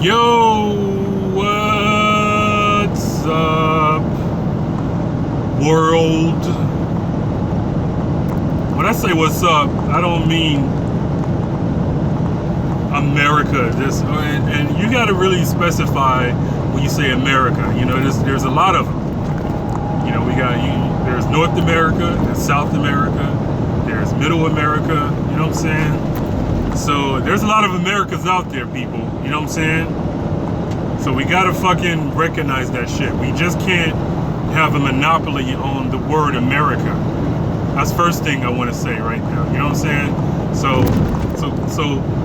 Yo, what's up, world? When I say what's up, I don't mean America. And you got to really specify when you say America. You know, there's a lot of them. You know, there's North America, there's South America, there's Middle America. You know what I'm saying? So there's a lot of Americas out there, people. You know what I'm saying? So we gotta fucking recognize that shit. We just can't have a monopoly on the word America. That's the first thing I want to say right now. You know what I'm saying?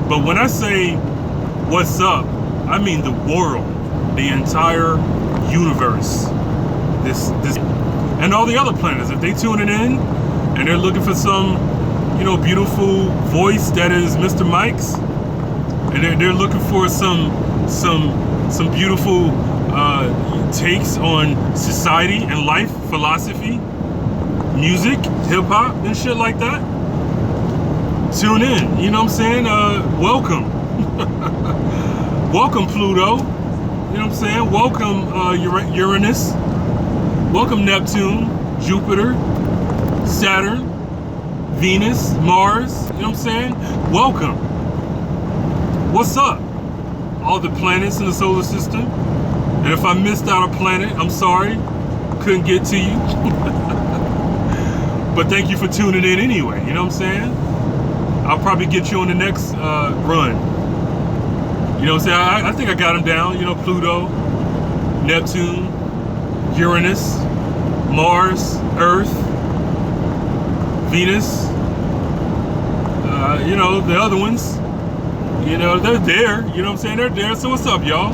But when I say what's up, I mean the world, the entire universe, this, and all the other planets. If they tuning in and they're looking for some, you know, beautiful voice that is Mr. Mike's, and they're looking for some beautiful takes on society and life, philosophy, music, hip hop, and shit like that. Tune in. You know what I'm saying? Welcome, welcome Pluto. You know what I'm saying? Welcome Uranus. Welcome Neptune, Jupiter, Saturn, Venus, Mars. You know what I'm saying? Welcome. What's up? All the planets in the solar system. And if I missed out a planet, I'm sorry. Couldn't get to you. But thank you for tuning in anyway. You know what I'm saying? I'll probably get you on the next run. You know what I'm saying? I think I got them down. You know, Pluto, Neptune, Uranus, Mars, Earth, Venus. You know, the other ones. You know, they're there. You know what I'm saying? They're there. So what's up, y'all?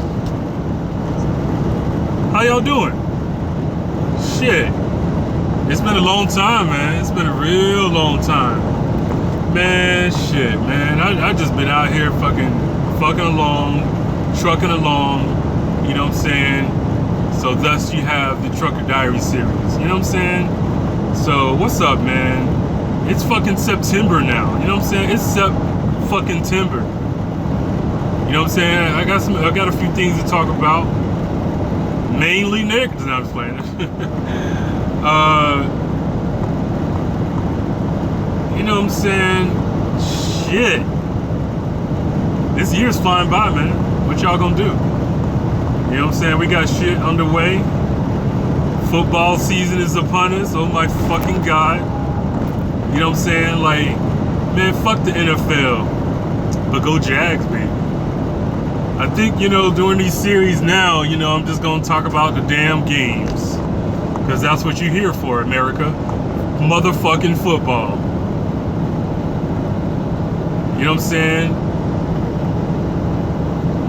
How y'all doing? Shit. It's been a long time, man. It's been a real long time. Man, shit, man. I just been out here fucking along, trucking along. You know what I'm saying? So thus you have the Trucker Diary series. You know what I'm saying? So what's up, man? It's fucking September now. You know what I'm saying? It's fucking timber. You know what I'm saying? I got a few things to talk about. Mainly negatives. No, I'm just playing. You know what I'm saying? Shit. This year's flying by, man. What y'all gonna do? You know what I'm saying? We got shit underway. Football season is upon us. Oh my fucking God. You know what I'm saying? Like, man, fuck the NFL. But go Jags, baby. I think, you know, during these series now, you know, I'm just going to talk about the damn games. Because that's what you're here for, America. Motherfucking football. You know what I'm saying?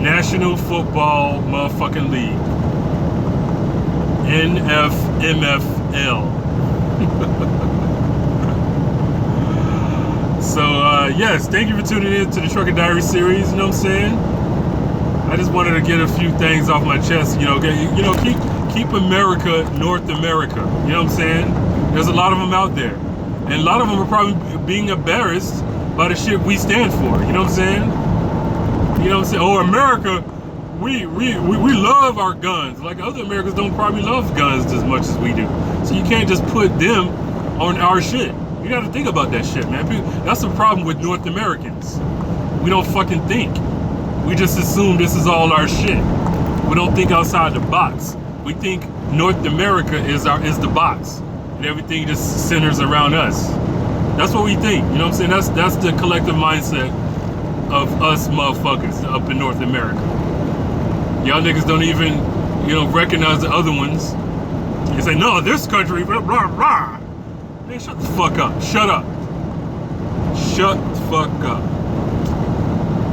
National Football Motherfucking League. NFMFL. So, yes, thank you for tuning in to the Trucker Diary series. You know what I'm saying? I just wanted to get a few things off my chest, you know, keep America North America. You know what I'm saying? There's a lot of them out there. And a lot of them are probably being embarrassed by the shit we stand for. You know what I'm saying? You know what I'm saying? Oh, America, we love our guns. Like other Americans don't probably love guns as much as we do. So you can't just put them on our shit. You got to think about that shit, man. That's the problem with North Americans. We don't fucking think. We just assume this is all our shit. We don't think outside the box. We think North America is the box, and everything just centers around us. That's what we think. You know what I'm saying? That's the collective mindset of us motherfuckers up in North America. Y'all niggas don't even, you know, recognize the other ones. You say, no, this country, blah blah blah. Man, shut the fuck up. Shut up. Shut the fuck up.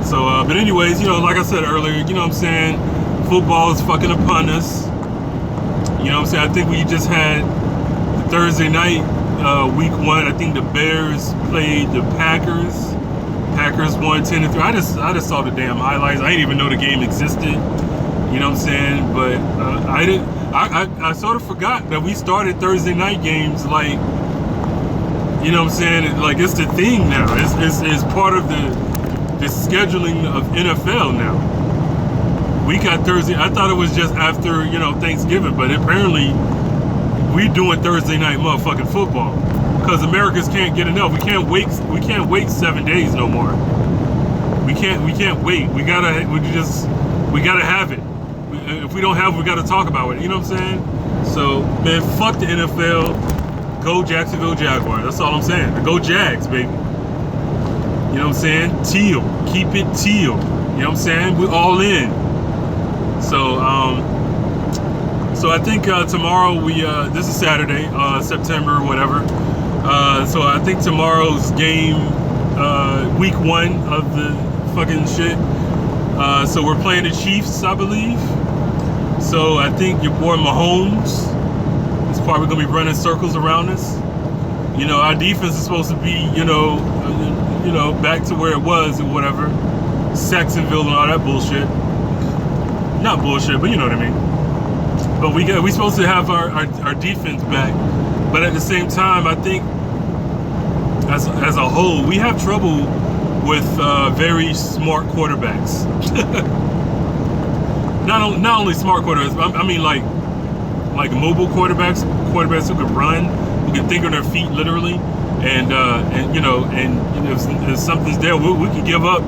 So, but anyways, you know, like I said earlier, you know what I'm saying? Football is fucking upon us. You know what I'm saying? I think we just had the Thursday night, week 1. I think the Bears played the Packers. Packers won 10-3. I just saw the damn highlights. I didn't even know the game existed. You know what I'm saying? But I sort of forgot that we started Thursday night games like, you know what I'm saying? Like it's the thing now. It's part of the scheduling of NFL now. We got Thursday. I thought it was just after, you know, Thanksgiving, but apparently we doing Thursday night motherfucking football because Americans can't get enough. We can't wait. We can't wait 7 days no more. We can't wait. We gotta have it. If we don't have it, we gotta talk about it. You know what I'm saying? So, man, fuck the NFL. Go Jacksonville Jaguars. That's all I'm saying. Go Jags, baby. You know what I'm saying? Teal. Keep it teal. You know what I'm saying? We're all in. So, so I think tomorrow this is Saturday, September, whatever. So I think tomorrow's game, week 1 of the fucking shit. So we're playing the Chiefs, I believe. So I think your boy Mahomes is probably gonna be running circles around us. You know, our defense is supposed to be, you know, back to where it was or whatever. Saxonville and all that bullshit. Not bullshit, but you know what I mean. But we're supposed to have our defense back. But at the same time, I think as a whole, we have trouble with very smart quarterbacks. Not only smart quarterbacks, but I mean like mobile quarterbacks who can run, who can think on their feet literally, and you know, and if something's there, we can give up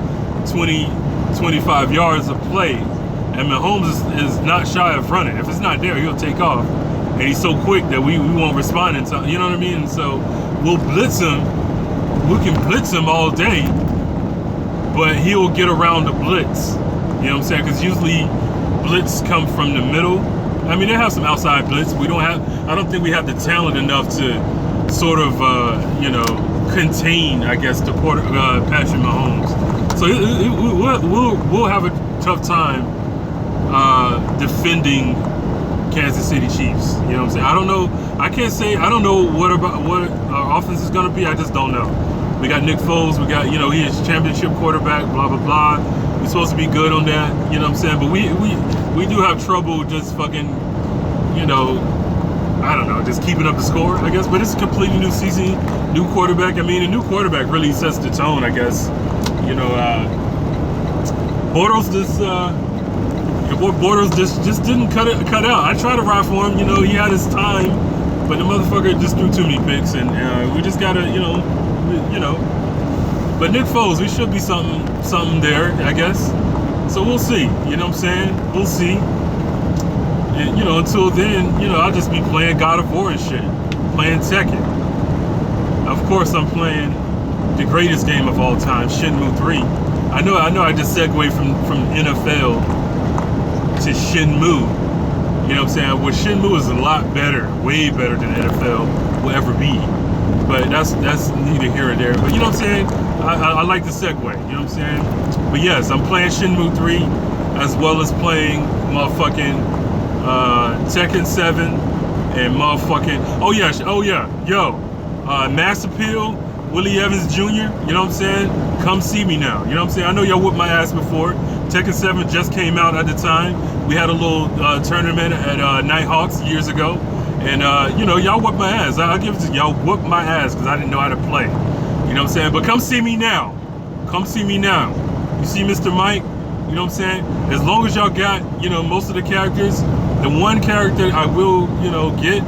20-25 yards of play. And Mahomes is not shy of running. If it's not there, he'll take off. And he's so quick that we won't respond in time. You know what I mean? And so we'll blitz him. We can blitz him all day, but he'll get around the blitz. You know what I'm saying? Because usually blitz come from the middle. I mean, they have some outside blitz. I don't think we have the talent enough to sort of, you know, contain, I guess, the Patrick Mahomes. So we'll have a tough time defending Kansas City Chiefs. You know what I'm saying? I don't know. I can't say. I don't know what our offense is going to be. I just don't know. We got Nick Foles. We got, you know, he is championship quarterback. Blah blah blah. We're supposed to be good on that. You know what I'm saying? But we do have trouble just fucking, you know, I don't know, just keeping up the score, I guess. But it's a completely new season, new quarterback. I mean, a new quarterback really sets the tone, I guess. You know, Bortles just didn't cut out. I tried to ride for him. You know, he had his time, but the motherfucker just threw too many picks, and we just gotta, you know. But Nick Foles, we should be something there, I guess. So we'll see. You know what I'm saying? We'll see. And, you know, until then, you know, I'll just be playing God of War and shit, playing Tekken. Of course, I'm playing the greatest game of all time, Shenmue 3. I know. I just segued from NFL to Shenmue. You know what I'm saying? Well, Shenmue is a lot better, way better than NFL will ever be. But that's neither here or there. But you know what I'm saying? I like the segue. You know what I'm saying? But yes, I'm playing Shenmue 3 as well as playing motherfucking Tekken 7 and motherfucking Mass Appeal, Willie Evans Jr. You know what I'm saying? Come see me now. You know what I'm saying? I know y'all whooped my ass before. Tekken 7 just came out at the time. We had a little tournament at Nighthawks years ago. And, you know, y'all whooped my ass. I'll give it to y'all. Whooped my ass because I didn't know how to play. You know what I'm saying? But come see me now. Come see me now. You see Mr. Mike? You know what I'm saying? As long as y'all got, you know, most of the characters, the one character I will, you know, get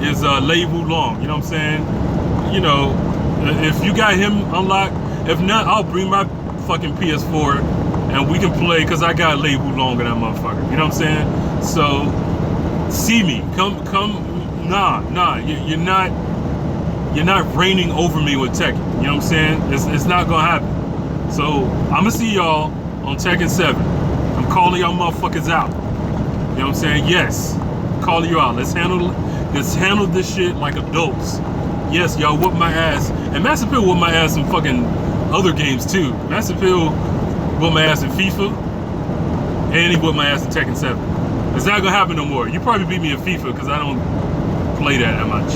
is Lei Wulong. You know what I'm saying? You know, if you got him unlocked, if not, I'll bring my fucking PS4 and we can play because I got Lei Wulong in that motherfucker. You know what I'm saying? So, see me. Come. Nah. You're not reigning over me with Tekken. You know what I'm saying? It's not gonna happen. So I'm gonna see y'all on Tekken 7. I'm calling y'all motherfuckers out. You know what I'm saying? Yes. I'm calling you out. Let's handle this shit like adults. Yes, y'all whoop my ass. And Master Pill whooped my ass in fucking other games too. Master Pill whooped my ass in FIFA. And he whooped my ass in Tekken 7. It's not gonna happen no more. You probably beat me in FIFA because I don't play that much.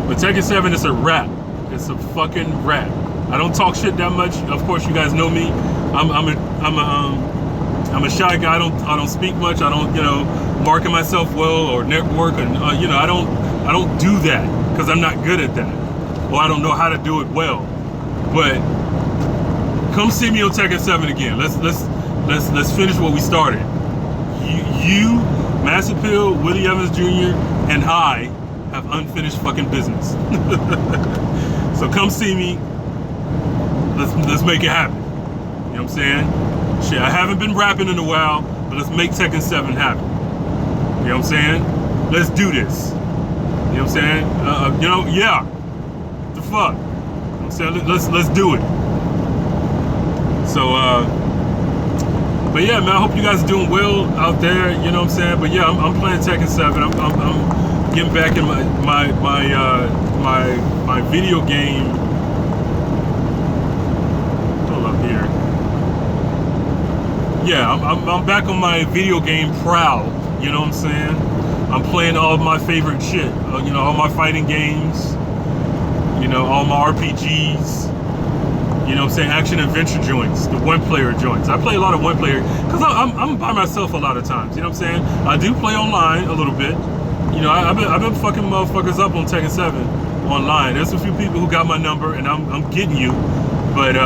But Tekken 7 is a rap. It's a fucking rap. I don't talk shit that much. Of course, you guys know me. I'm a shy guy. I don't speak much. I don't, you know, market myself well or network, and you know, I don't do that because I'm not good at that, or I don't know how to do it well. But come see me on Tekken 7 again. Let's let's finish what we started. You, Massive Pill, Willie Evans Jr., and I have unfinished fucking business. So come see me. Let's make it happen. You know what I'm saying? Shit, I haven't been rapping in a while, but let's make Tekken 7 happen. You know what I'm saying? Let's do this. You know what I'm saying? Yeah. The fuck? You know what I'm saying? Let's do it. So, but yeah, man, I hope you guys are doing well out there. You know what I'm saying? But yeah, I'm playing Tekken 7. I'm getting back in my video game. Hold up here. Yeah, I'm back on my video game prowl. You know what I'm saying? I'm playing all of my favorite shit. You know, all my fighting games. You know, all my RPGs. You know what I'm saying? Action adventure joints, the one-player joints. I play a lot of one-player because I'm by myself a lot of times. You know what I'm saying? I do play online a little bit. You know, I've been fucking motherfuckers up on Tekken 7 online. There's a few people who got my number, and I'm getting you. But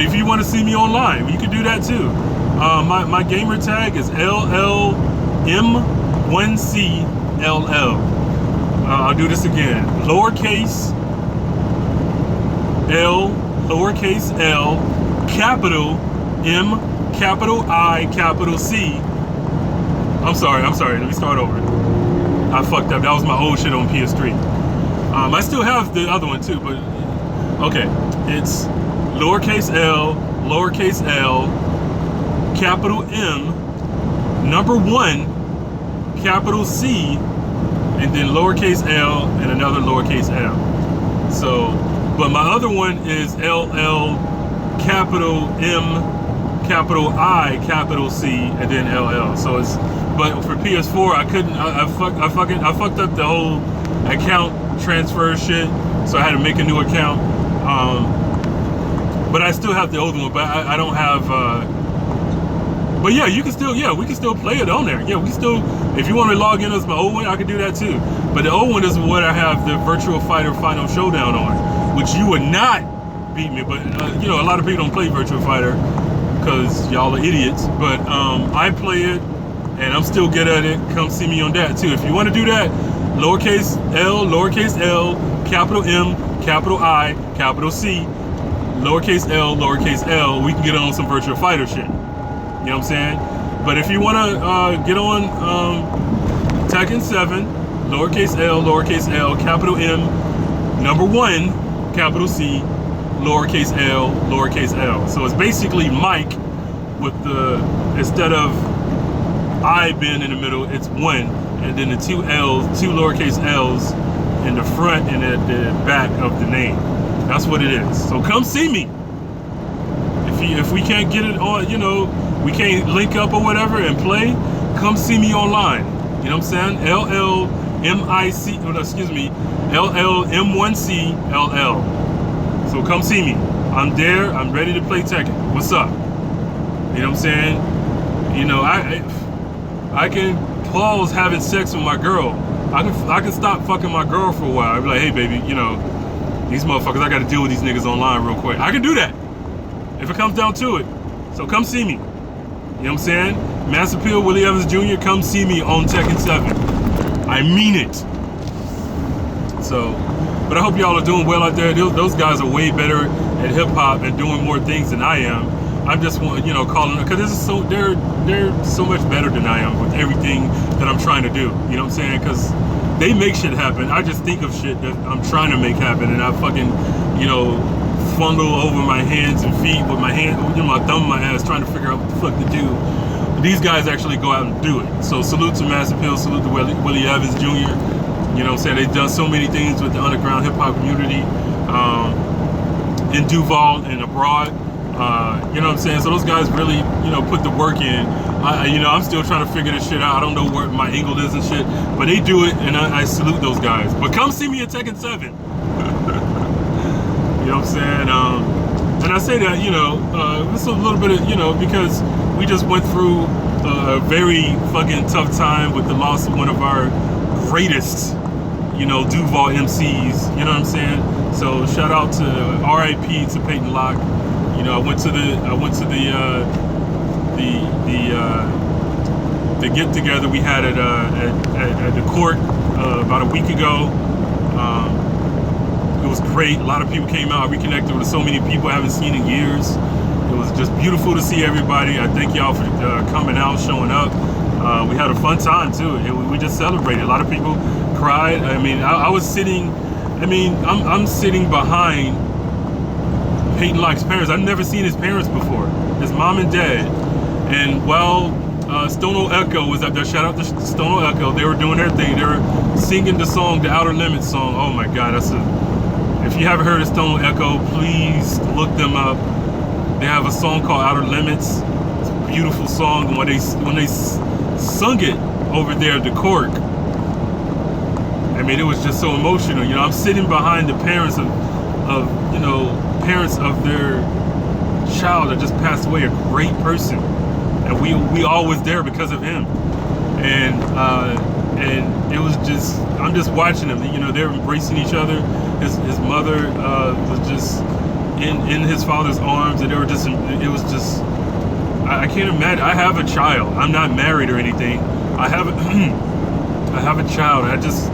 if you want to see me online, you can do that too. My gamer tag is LLM1CLL. I'll do this again. Lowercase L, lowercase l, capital M, capital I, capital C. I'm sorry. Let me start over. I fucked up. That was my old shit on PS3. I still have the other one too, but okay. It's lowercase l, capital M, number 1, capital C, and then lowercase l and another lowercase l. So, but my other one is LL, capital M, capital I, capital C, and then LL. So it's, but for PS4, I couldn't. I fucked up the whole account transfer shit. So I had to make a new account. But I still have the old one. But I don't have. But yeah, you can still. Yeah, we can still play it on there. Yeah, we can still. If you want to log in as my old one, I can do that too. But the old one is what I have the Virtual Fighter Final Showdown on, which you would not beat me. But you know, a lot of people don't play Virtual Fighter because y'all are idiots. But I play it, and I'm still good at it. Come see me on that too. If you want to do that, lowercase l, capital M, capital I, capital C, lowercase l, we can get on some Virtual Fighter shit. You know what I'm saying? But if you want to get on Tekken 7, lowercase l, capital M, number 1, capital C, lowercase l. So it's basically Mike with the, instead of I being in the middle, it's 1, and then the 2 L's, 2 lowercase L's in the front and at the back of the name. That's what it is. So come see me. If we can't get it on, you know, we can't link up or whatever and play, come see me online. You know what I'm saying? LLM1CLL. So come see me. I'm there. I'm ready to play Tekken. What's up? You know what I'm saying? You know, I can pause having sex with my girl. I can stop fucking my girl for a while. I'd be like, hey baby, you know, these motherfuckers, I got to deal with these niggas online real quick. I can do that if it comes down to it. So come see me. You know what I'm saying? Massive Pill, Willie Evans Jr., come see me on Tekken 7. I mean it. So, but I hope y'all are doing well out there. Those guys are way better at hip hop and doing more things than I am. I'm just, you know, calling, because they're so much better than I am with everything that I'm trying to do. You know what I'm saying? Because they make shit happen. I just think of shit that I'm trying to make happen, and I fucking, you know, fumble over my hands and feet with my hand, you know, my thumb in my ass trying to figure out what the fuck to do. These guys actually go out and do it. So salute to Massive Pill, salute to Willie Evans Jr. You know what I'm saying? They've done so many things with the underground hip hop community in Duval and abroad. You know what I'm saying? So those guys really, you know, put the work in. You know, I'm still trying to figure this shit out. I don't know where my angle is and shit, but they do it, and I salute those guys. But come see me at Tekken 7. You know what I'm saying? And I say that, you know, it's a little bit of, you know, because we just went through a very fucking tough time with the loss of one of our greatest, you know, Duval MCs. You know what I'm saying? So shout out to R.I.P. to Peyton Locke. You know, I went to the get together we had at the court about a week ago. It was great. A lot of people came out. I reconnected with so many people I haven't seen in years. It was just beautiful to see everybody. I thank y'all for coming out, showing up. We had a fun time too. We just celebrated. A lot of people cried. I mean, I was sitting. I mean, I'm sitting behind Peyton Locke's parents. I've never seen his parents before. His mom and dad. And while Stono Echo was up there, shout out to Stono Echo. They were doing their thing. They were singing the song, the Outer Limits song. Oh my God, if you haven't heard of Stono Echo, please look them up. They have a song called Outer Limits. It's a beautiful song. When they sung it over there at the Cork, I mean, it was just so emotional. You know, I'm sitting behind the parents of parents of their child that just passed away, a great person, and we all was there because of him. And it was just, I'm just watching them. You know, they're embracing each other. His mother was just in his father's arms, and they were just. It was just. I can't imagine. I have a child. I'm not married or anything. I have a child. I just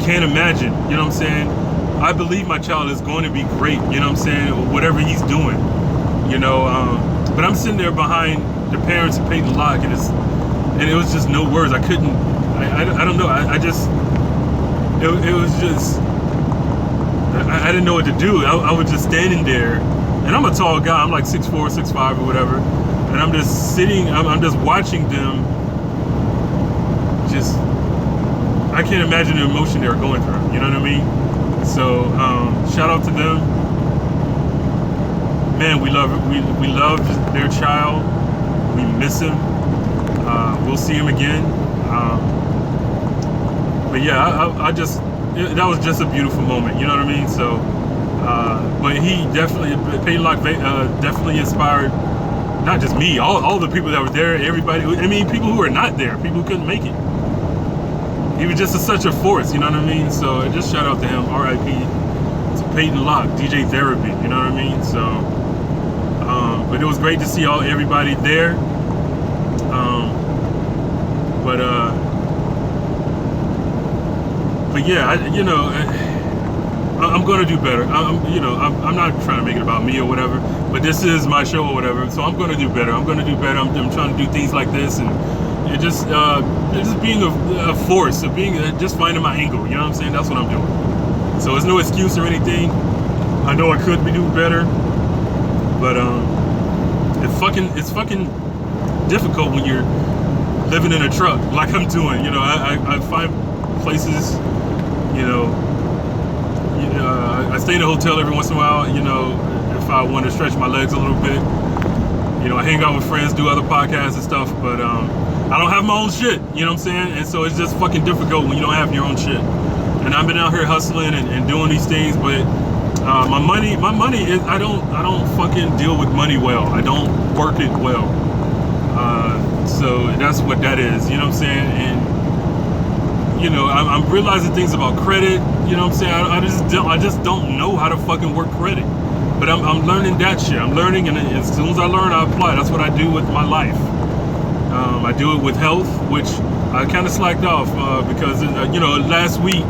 can't imagine. You know what I'm saying? I believe my child is going to be great. You know what I'm saying? Whatever he's doing. You know. But I'm sitting there behind the parents of Peyton Locke, and it was just no words. I couldn't. I don't know. I just. It was just. I didn't know what to do. I was just standing there, and I'm a tall guy. I'm like 6'4", 6'5", or whatever, and I'm just sitting. I'm just watching them. Just, I can't imagine the emotion they were going through. You know what I mean? So shout out to them. Man, we love their child. We miss him. We'll see him again. But yeah, I just. That was just a beautiful moment, you know what I mean? So, but he definitely, Peyton Locke definitely inspired, not just me, all the people that were there, everybody. I mean, people who were not there, people who couldn't make it. He was just such a force, you know what I mean? So, just shout out to him, R.I.P. to Peyton Locke, DJ Therapy, you know what I mean? So, but it was great to see everybody there. But yeah, I'm gonna do better. I'm not trying to make it about me or whatever, but this is my show or whatever, so I'm gonna do better. I'm trying to do things like this, and just being a force, of being just finding my angle. You know what I'm saying? That's what I'm doing. So it's no excuse or anything. I know I could be doing better, but it's fucking difficult when you're living in a truck like I'm doing. You know, I find places. You know, I stay in a hotel every once in a while. You know, if I want to stretch my legs a little bit. You know, I hang out with friends, do other podcasts and stuff, but I don't have my own shit. You know what I'm saying? And so it's just fucking difficult when you don't have your own shit. And I've been out here hustling and doing these things, but my money is I don't fucking deal with money well. I don't work it well. So that's what that is. You know what I'm saying? And you know, I'm realizing things about credit. You know what I'm saying? I just don't know how to fucking work credit. But I'm learning that shit. I'm learning, and as soon as I learn, I apply. That's what I do with my life. I do it with health, which I kind of slacked off because you know, last week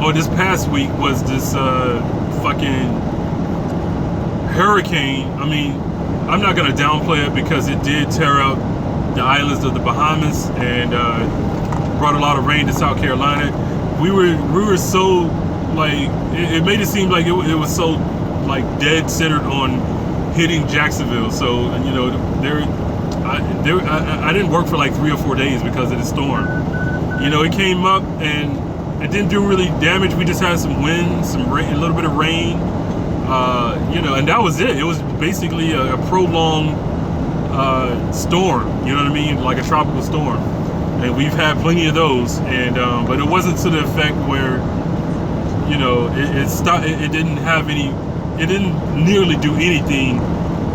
or this past week was this fucking hurricane. I mean, I'm not gonna downplay it because it did tear up the islands of the Bahamas and brought a lot of rain to South Carolina. We were so like it made it seem like it was so like dead centered on hitting Jacksonville. So you know, I didn't work for like 3 or 4 days because of the storm. You know, it came up and it didn't do really damage. We just had some wind, some rain, a little bit of rain. You know, and that was it. It was basically a prolonged storm. You know what I mean? Like a tropical storm. And we've had plenty of those, and but it wasn't to the effect where, you know, it stopped. It didn't have any. It didn't nearly do anything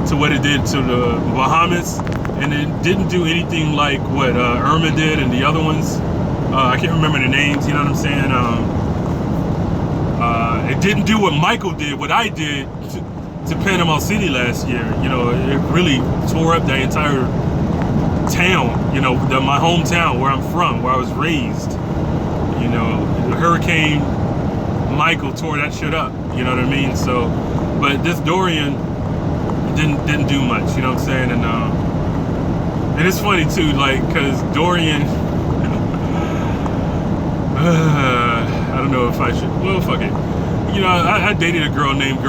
to what it did to the Bahamas, and it didn't do anything like what Irma did and the other ones. I can't remember the names. You know what I'm saying? It didn't do what Michael did. What I did to Panama City last year, you know, it really tore up the entire town, you know, my hometown where I'm from, where I was raised. You know, Hurricane Michael tore that shit up, you know what I mean? So, but this Dorian didn't do much, you know what I'm saying? And it's funny too, like, cause Dorian, I don't know if I should, well, fuck it. You know, I dated a girl named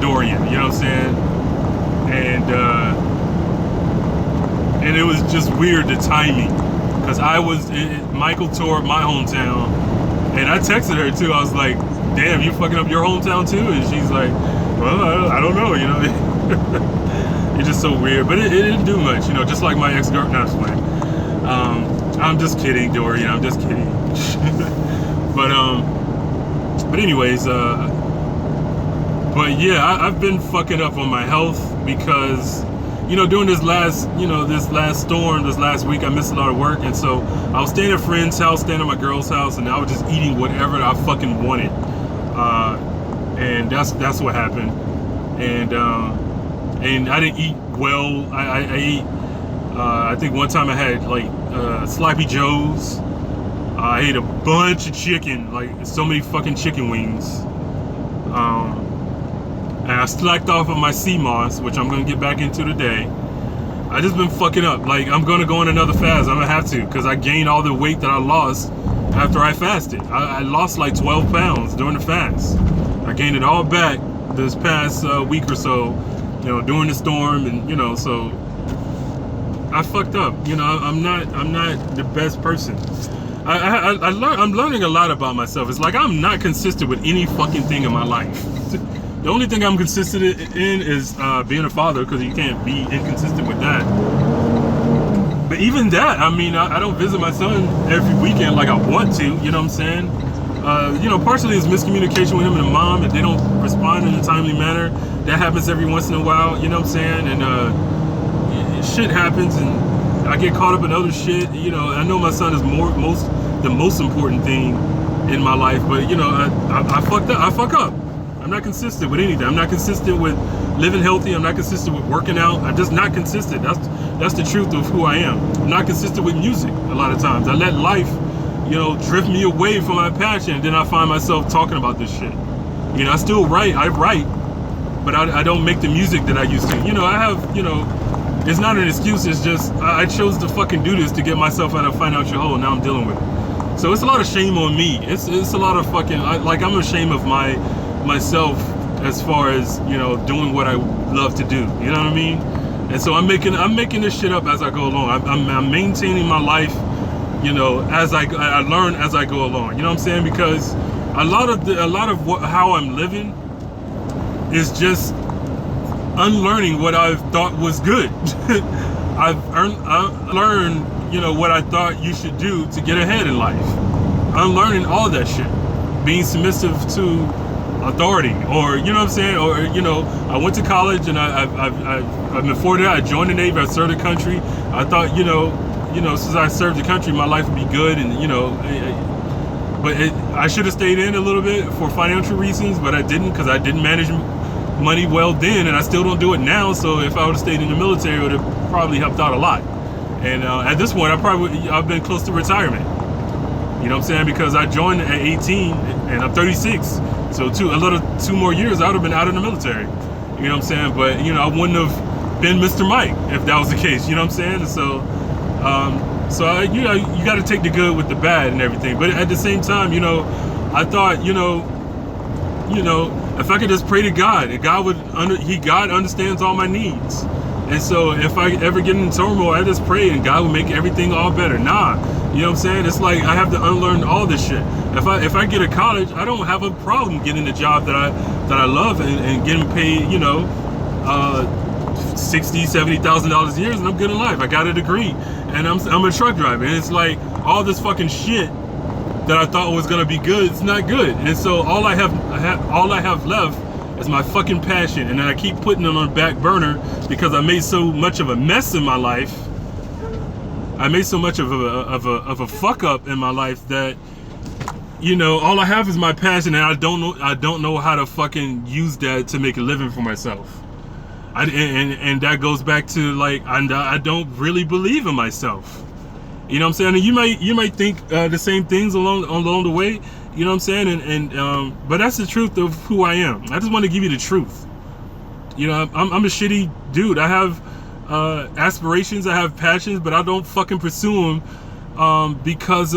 Dorian, you know what I'm saying? And it was just weird, the timing. Because Michael tore up my hometown. And I texted her too. I was like, damn, you fucking up your hometown too? And she's like, well, I don't know, you know? It's just so weird. But it didn't do much, you know, just like my ex-girlfriend. No, I'm just playing. I'm just kidding, Dorian. I'm just kidding. But anyways, but yeah, I've been fucking up on my health because, you know, during this last storm, this last week, I missed a lot of work, and so I was staying at a friend's house, staying at my girl's house, and I was just eating whatever I fucking wanted, and that's what happened, and I didn't eat well. I ate. I think one time I had like Sloppy Joe's. I ate a bunch of chicken, like so many fucking chicken wings. And I slacked off of my sea moss, which I'm gonna get back into today. I just been fucking up. Like, I'm gonna go on another fast. I'm gonna have to, because I gained all the weight that I lost after I fasted. I lost like 12 pounds during the fast. I gained it all back this past week or so, you know, during the storm, and you know, so I fucked up. You know, I'm not the best person. I'm learning a lot about myself. It's like I'm not consistent with any fucking thing in my life. The only thing I'm consistent in is being a father, because you can't be inconsistent with that. But even that, I mean, I don't visit my son every weekend like I want to, you know what I'm saying? You know, partially it's miscommunication with him and the mom, and they don't respond in a timely manner. That happens every once in a while, you know what I'm saying? And shit happens, and I get caught up in other shit. You know, I know my son is the most important thing in my life, but you know, I fucked up. I fuck up. I'm not consistent with anything. I'm not consistent with living healthy. I'm not consistent with working out. I'm just not consistent. That's the truth of who I am. I'm not consistent with music a lot of times. I let life, you know, drift me away from my passion, and then I find myself talking about this shit. You know, I still write. I write, but I don't make the music that I used to. You know, I have, you know, it's not an excuse. It's just I chose to fucking do this to get myself out of a financial hole, and now I'm dealing with it. So it's a lot of shame on me. It's a lot of fucking, like, I'm ashamed of myself as far as, you know, doing what I love to do. You know what I mean? And so I'm making this shit up as I go along. I'm maintaining my life, you know, as I learn as I go along. You know what I'm saying? Because a lot of how I'm living is just unlearning what I thought was good. I learned, you know, what I thought you should do to get ahead in life. Unlearning all that shit. Being submissive to authority, or, you know what I'm saying? Or, you know, I went to college, and before that, I joined the Navy. I served the country. I thought, you know, since I served the country, my life would be good, and, you know, I should have stayed in a little bit for financial reasons, but I didn't, because I didn't manage money well then, and I still don't do it now. So if I would have stayed in the military, it would have probably helped out a lot. And at this point, I've been close to retirement. You know what I'm saying? Because I joined at 18, and I'm 36. So 2 more years, I would have been out of the military. You know what I'm saying? But, you know, I wouldn't have been Mr. Mike if that was the case. You know what I'm saying? And so, you know, you got to take the good with the bad and everything. But at the same time, you know, I thought, you know, if I could just pray to God, and God understands all my needs. And so if I ever get in turmoil, I just pray, and God will make everything all better. Nah, you know what I'm saying? It's like I have to unlearn all this shit. If I get to college, I don't have a problem getting a job that I love and getting paid, you know, $60,000-$70,000 a year, and I'm good in life. I got a degree, and I'm a truck driver, and it's like all this fucking shit that I thought was gonna be good, it's not good. And so all I have left is my fucking passion, and then I keep putting it on the back burner because I made so much of a mess in my life. I made so much of a fuck up in my life that you know, all I have is my passion, and I don't know how to fucking use that to make a living for myself. And that goes back to like I don't really believe in myself. You know what I'm saying? And you might think the same things along the way. You know what I'm saying? And but that's the truth of who I am. I just want to give you the truth. You know, I'm a shitty dude. I have aspirations, I have passions, but I don't fucking pursue them because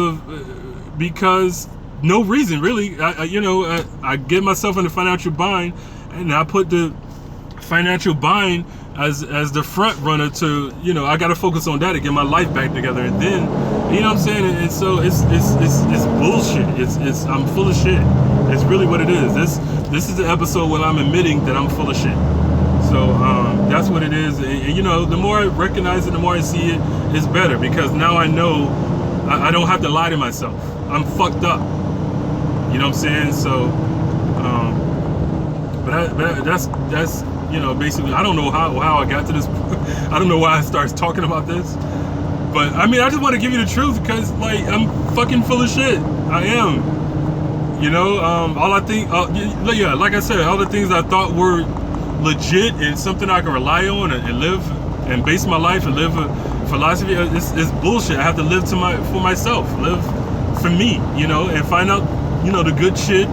no reason really. I get myself in a financial bind, and I put the financial bind as the front runner to, you know, I got to focus on that to get my life back together, and then, you know what I'm saying, and so it's bullshit. It's I'm full of shit. It's really what it is. This is the episode where I'm admitting that I'm full of shit. So that's what it is, and you know, the more I recognize it, the more I see it, it's better, because now I know I don't have to lie to myself. I'm fucked up. You know what I'm saying? So, but that's you know, basically, I don't know how I got to this. I don't know why I started talking about this, but I mean, I just want to give you the truth, because like I'm fucking full of shit. I am. You know, all I think, yeah, like I said, all the things I thought were legit and something I can rely on and live and base my life and live a philosophy, it's bullshit. I have to live for myself, live for me, you know, and find out, you know, the good shit,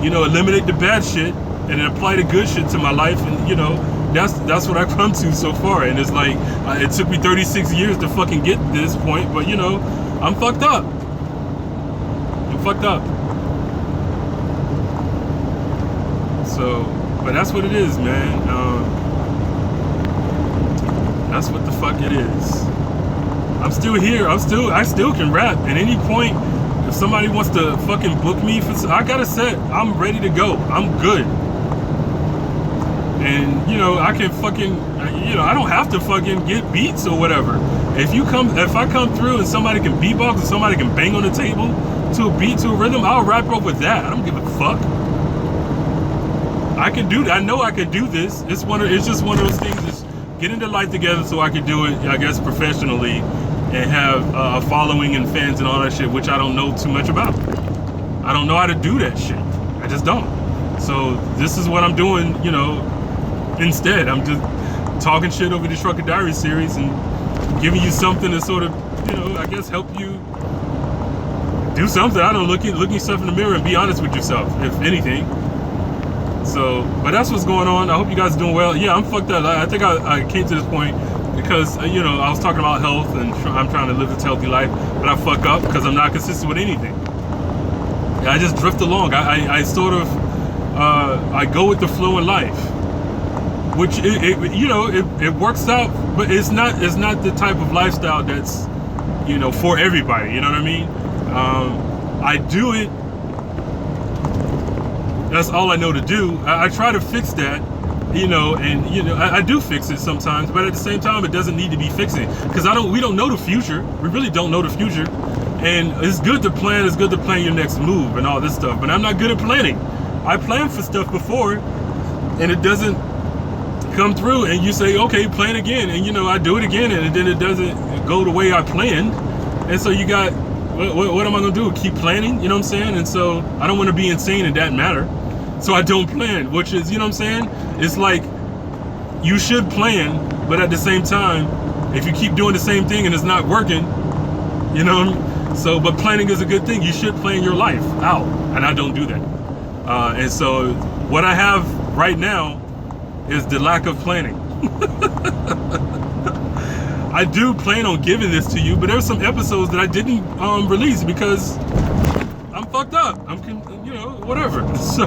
you know, eliminate the bad shit, and then apply the good shit to my life. And you know, that's what I've come to so far. And it's like, it took me 36 years to fucking get to this point, but you know, I'm fucked up. So, but that's what it is, man. That's what the fuck it is. I'm still here. I still can rap. At any point, if somebody wants to fucking book me I got a set. I'm ready to go. I'm good. And you know, I can fucking, you know, I don't have to fucking get beats or whatever. If I come through and somebody can beatbox and somebody can bang on the table to a beat, to a rhythm, I'll rap up with that. I don't give a fuck. I can do that. I know I can do this. It's just one of those things. Just getting the life together so I can do it, I guess, professionally, and have a following and fans and all that shit, which I don't know too much about. I don't know how to do that shit. I just don't. So this is what I'm doing, you know. Instead, I'm just talking shit over the Trucker Diary series and giving you something to sort of, you know, I guess help you do something. I don't know, look yourself in the mirror and be honest with yourself, if anything. So, but that's what's going on. I hope you guys are doing well. Yeah, I'm fucked up. I think I came to this point because, you know, I was talking about health and I'm trying to live this healthy life, but I fuck up because I'm not consistent with anything. I just drift along. I sort of, I go with the flow in life, which you know, it works out, but it's not the type of lifestyle that's, you know, for everybody. You know what I mean? I do it. That's all I know to do. I try to fix that, you know, and you know, I do fix it sometimes, but at the same time, it doesn't need to be fixing, because we don't know the future. We really don't know the future, and it's good to plan. It's good to plan your next move and all this stuff. But I'm not good at planning. I planned for stuff before, and it doesn't come through. And you say, okay, plan again, and you know, I do it again, and then it doesn't go the way I planned. And so you got, what am I gonna do? Keep planning? You know what I'm saying? And so I don't want to be insane in that matter. So I don't plan, which is, you know what I'm saying? It's like, you should plan, but at the same time, if you keep doing the same thing and it's not working, you know what I mean? So, but planning is a good thing. You should plan your life out, and I don't do that. And so what I have right now is the lack of planning. I do plan on giving this to you, but there's some episodes that I didn't release because I'm fucked up. You know, whatever. So,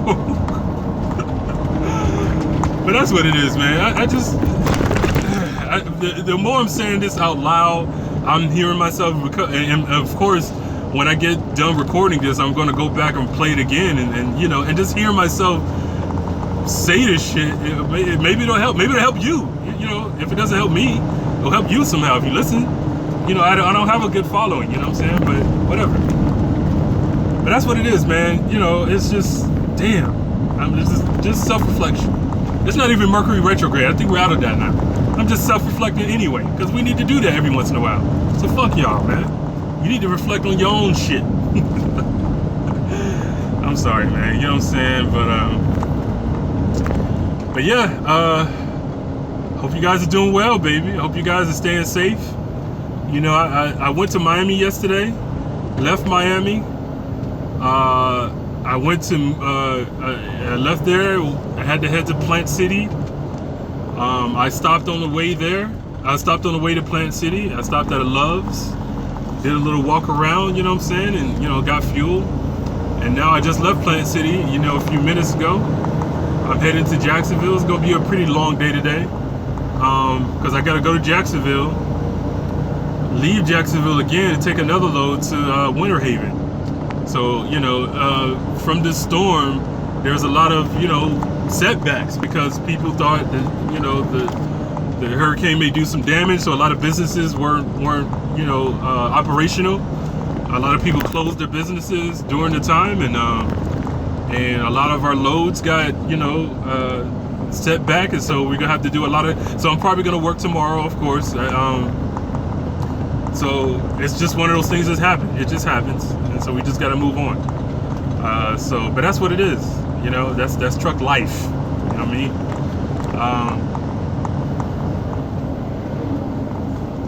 but that's what it is, man. The more I'm saying this out loud, I'm hearing myself, and of course, when I get done recording this, I'm going to go back and play it again, and you know, and just hear myself say this shit. Maybe it'll help. Maybe it'll help you. You know, if it doesn't help me, it'll help you somehow if you listen. You know, I don't have a good following. You know what I'm saying? But whatever. But that's what it is, man. You know, it's just, damn. Just self-reflection. It's not even Mercury retrograde. I think we're out of that now. I'm just self-reflecting anyway, because we need to do that every once in a while. So fuck y'all, man. You need to reflect on your own shit. I'm sorry, man. You know what I'm saying? But yeah, hope you guys are doing well, baby. Hope you guys are staying safe. You know, I went to Miami yesterday, left Miami. I went to, I left there. I had to head to Plant City. I stopped on the way there. I stopped on the way to Plant City. I stopped at a Love's, did a little walk around, you know what I'm saying, and, you know, got fuel. And now I just left Plant City, you know, a few minutes ago. I'm heading to Jacksonville. It's going to be a pretty long day today, because I got to go to Jacksonville, leave Jacksonville again, and take another load to Winter Haven. So, you know, from this storm, there's a lot of, you know, setbacks because people thought that, you know, the hurricane may do some damage. So a lot of businesses weren't you know, operational. A lot of people closed their businesses during the time, and a lot of our loads got, you know, set back, and so we're gonna have to do a lot of. So I'm probably gonna work tomorrow, of course. So it's just one of those things that's happened. It just happens, and so we just got to move on. But that's what it is. You know, that's truck life. You know what I mean?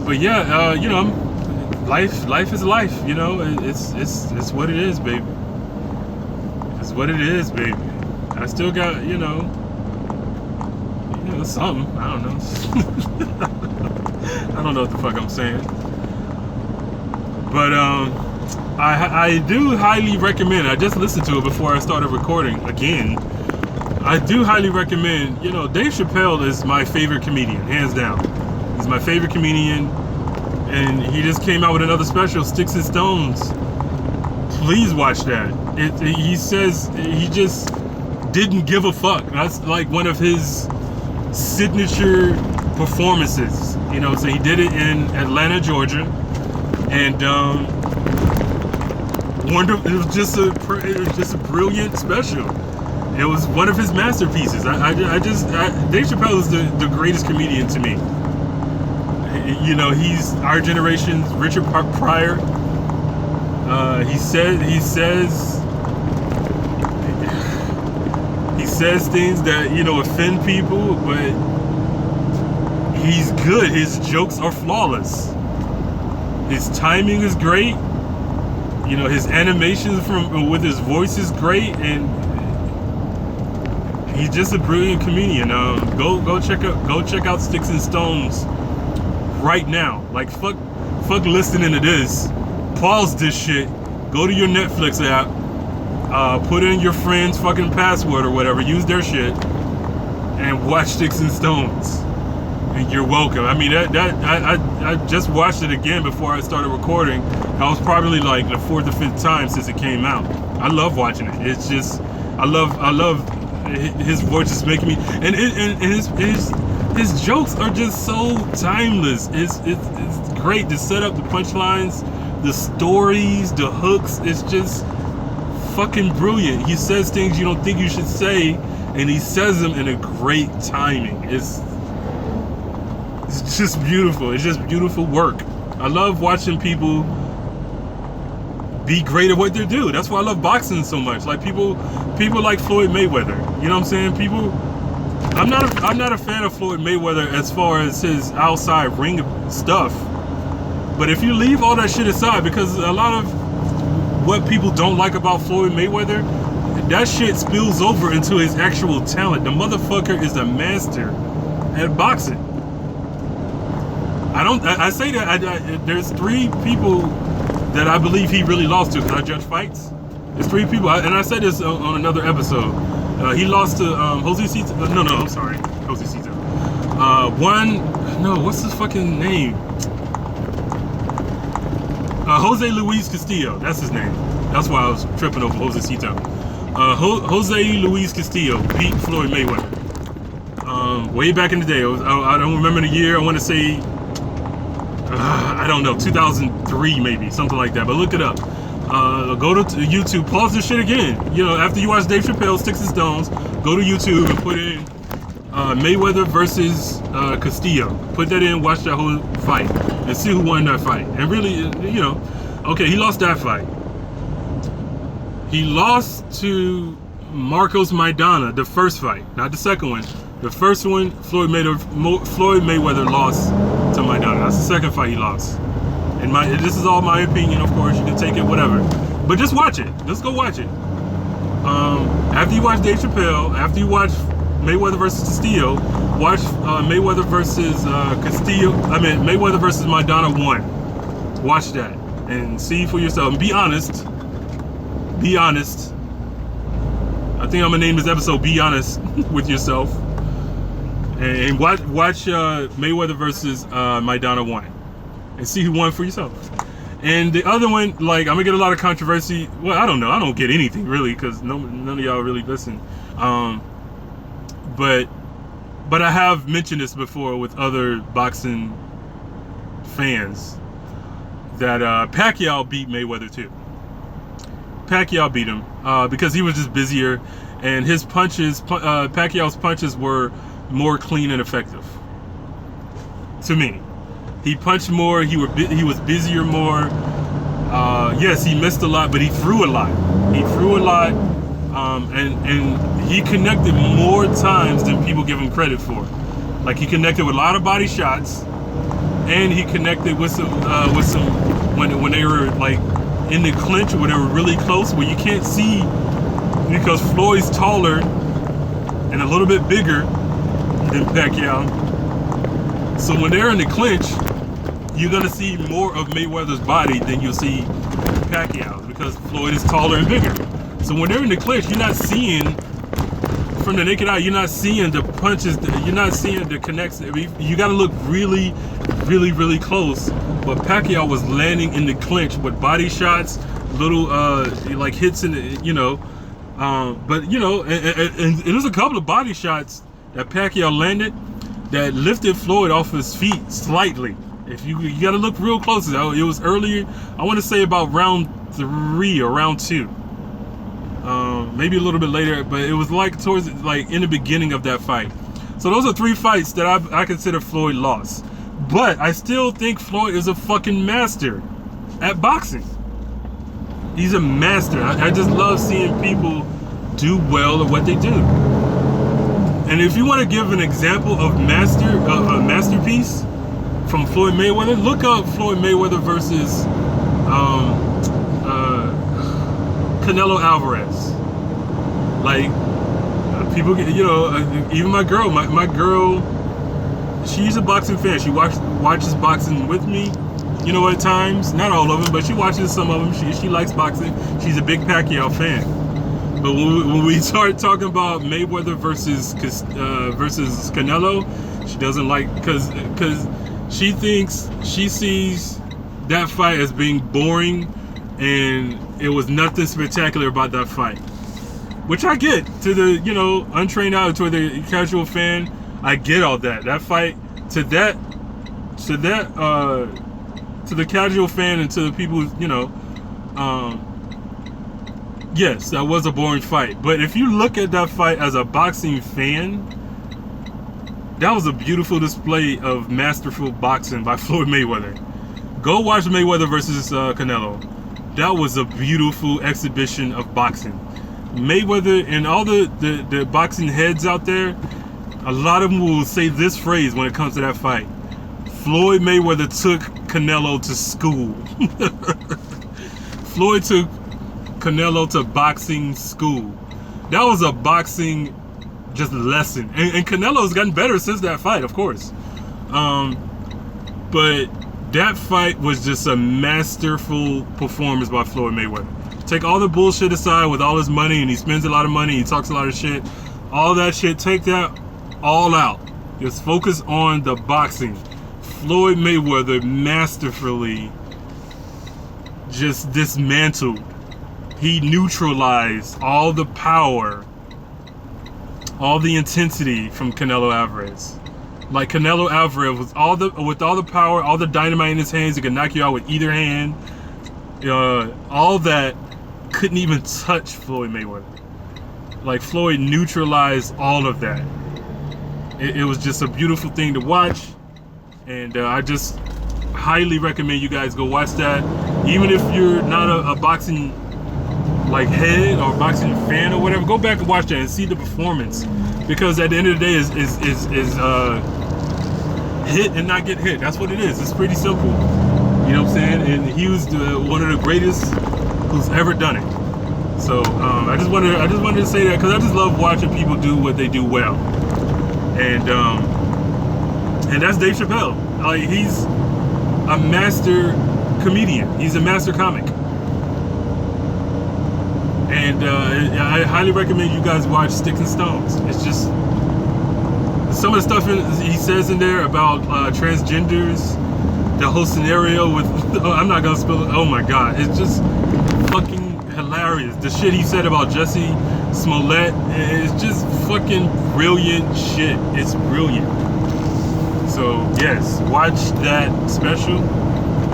But yeah, you know, life is life. You know, it's what it is, baby. It's what it is, baby. I still got, you know, something. I don't know. I don't know what the fuck I'm saying. But I do highly recommend. I just listened to it before I started recording again. I do highly recommend. You know, Dave Chappelle is my favorite comedian, hands down. He's my favorite comedian, and he just came out with another special, Sticks and Stones. Please watch that. He says he just didn't give a fuck. That's like one of his signature performances. You know, so he did it in Atlanta, Georgia. And wonderful. It was just a brilliant special. It was one of his masterpieces. Dave Chappelle is the greatest comedian to me. You know, he's our generation's Richard Pryor. He says things that, you know, offend people, but he's good. His jokes are flawless. His timing is great. You know, his animations with his voice is great, and he's just a brilliant comedian. Go check out Sticks and Stones right now. Like, fuck listening to this. Pause this shit. Go to your Netflix app. Put in your friend's fucking password or whatever. Use their shit and watch Sticks and Stones. You're welcome. I mean, I just watched it again before I started recording. That was probably like the 4th or 5th time since it came out. I love watching it. It's just, I love his voice is making me, and his jokes are just so timeless. It's great. The setup, the punchlines, the stories, the hooks. It's just fucking brilliant. He says things you don't think you should say, and he says them in a great timing. It's just beautiful. It's just beautiful work. I love watching people be great at what they do. That's why I love boxing so much. Like people like Floyd Mayweather. You know what I'm saying? I'm not a fan of Floyd Mayweather as far as his outside ring stuff. But if you leave all that shit aside, because a lot of what people don't like about Floyd Mayweather, that shit spills over into his actual talent. The motherfucker is a master at boxing. I say that there's 3 people that I believe he really lost to, because I judge fights. There's 3 people, and I said this on another episode. He lost to Jose Cito. No, I'm sorry, Jose Cito. What's his fucking name? Jose Luis Castillo. That's his name. That's why I was tripping over Jose Cito. Jose Luis Castillo beat Floyd Mayweather. Way back in the day. I don't remember the year. I want to say, I don't know, 2003 maybe, something like that. But look it up. Go to YouTube. Pause this shit again. You know, after you watch Dave Chappelle, Sticks and Stones, go to YouTube and put in Mayweather versus Castillo. Put that in, watch that whole fight, and see who won that fight. And really, you know, okay, he lost that fight. He lost to Marcos Maidana, the first fight, not the second one. The first one, Floyd Mayweather lost to Maidana. That's the second fight he lost. And this is all my opinion, of course. You can take it, whatever. But just watch it. Just go watch it. After you watch Dave Chappelle, after you watch Mayweather versus Castillo, watch Mayweather versus Mayweather versus Maidana 1. Watch that and see for yourself. And be honest. Be honest. I think I'm gonna name this episode "Be Honest with Yourself." And watch Mayweather versus Maidana 1, and see who won for yourself. And the other one, like, I'm gonna get a lot of controversy. Well, I don't know. I don't get anything really, because none of y'all really listen. But I have mentioned this before with other boxing fans that Pacquiao beat Mayweather too. Pacquiao beat him because he was just busier, and his punches, Pacquiao's punches were more clean and effective. To me, he punched more. He was busier more. Yes, he missed a lot, but he threw a lot. And he connected more times than people give him credit for. Like, he connected with a lot of body shots, and he connected with some when they were like in the clinch, or when they were really close, where you can't see because Floyd's taller and a little bit bigger than Pacquiao. So when they're in the clinch, you're gonna see more of Mayweather's body than you'll see Pacquiao's, because Floyd is taller and bigger. So when they're in the clinch, you're not seeing, from the naked eye, you're not seeing the punches, you're not seeing the connects. I mean, you gotta look really, really, really close. But Pacquiao was landing in the clinch with body shots, little like hits in the, but and there's a couple of body shots that Pacquiao landed that lifted Floyd off his feet slightly. If you got to look real close. It was earlier. I want to say about round 3 or round 2, maybe a little bit later. But it was like towards in the beginning of that fight. So those are 3 fights that I consider Floyd lost. But I still think Floyd is a fucking master at boxing. He's a master. I just love seeing people do well at what they do. And if you want to give an example of a masterpiece from Floyd Mayweather, look up Floyd Mayweather versus Canelo Alvarez. Like, people get, even my girl, she's a boxing fan. She watches boxing with me, at times. Not all of them, but she watches some of them. She likes boxing. She's a big Pacquiao fan. But when we start talking about Mayweather versus Canelo, she doesn't like, because she sees that fight as being boring, and it was nothing spectacular about that fight. Which I get, to the untrained eye, to the casual fan. I get all that. That fight, to the casual fan and to the people, yes, that was a boring fight. But if you look at that fight as a boxing fan, that was a beautiful display of masterful boxing by Floyd Mayweather. Go watch Mayweather versus Canelo. That was a beautiful exhibition of boxing. Mayweather and all the boxing heads out there, a lot of them will say this phrase when it comes to that fight: Floyd Mayweather took Canelo to school. Floyd took Canelo to boxing school. That was a boxing just lesson. And Canelo's gotten better since that fight, of course. But that fight was just a masterful performance by Floyd Mayweather. Take all the bullshit aside with all his money, and he spends a lot of money, he talks a lot of shit. All that shit, take that all out. Just focus on the boxing. Floyd Mayweather masterfully just dismantled. He neutralized all the power, all the intensity from Canelo Alvarez. Like, Canelo Alvarez with all the power, all the dynamite in his hands, he could knock you out with either hand. All that couldn't even touch Floyd Mayweather. Like, Floyd neutralized all of that. It was just a beautiful thing to watch, and I just highly recommend you guys go watch that. Even if you're not a boxing like head or boxing fan or whatever, go back and watch that and see the performance, because at the end of the day is hit and not get hit. That's what it is. It's pretty simple. You know what I'm saying? And he was one of the greatest who's ever done it. So I just wanted to say that, because I just love watching people do what they do well. And that's Dave Chappelle. Like, he's a master comedian. He's a master comic. And I highly recommend you guys watch Sticks and Stones. It's just some of the stuff he says in there about transgenders, the whole scenario with I'm not gonna spill it. Oh my god, it's just fucking hilarious. The shit he said about Jussie Smollett is just fucking brilliant shit. It's brilliant. So yes, watch that special,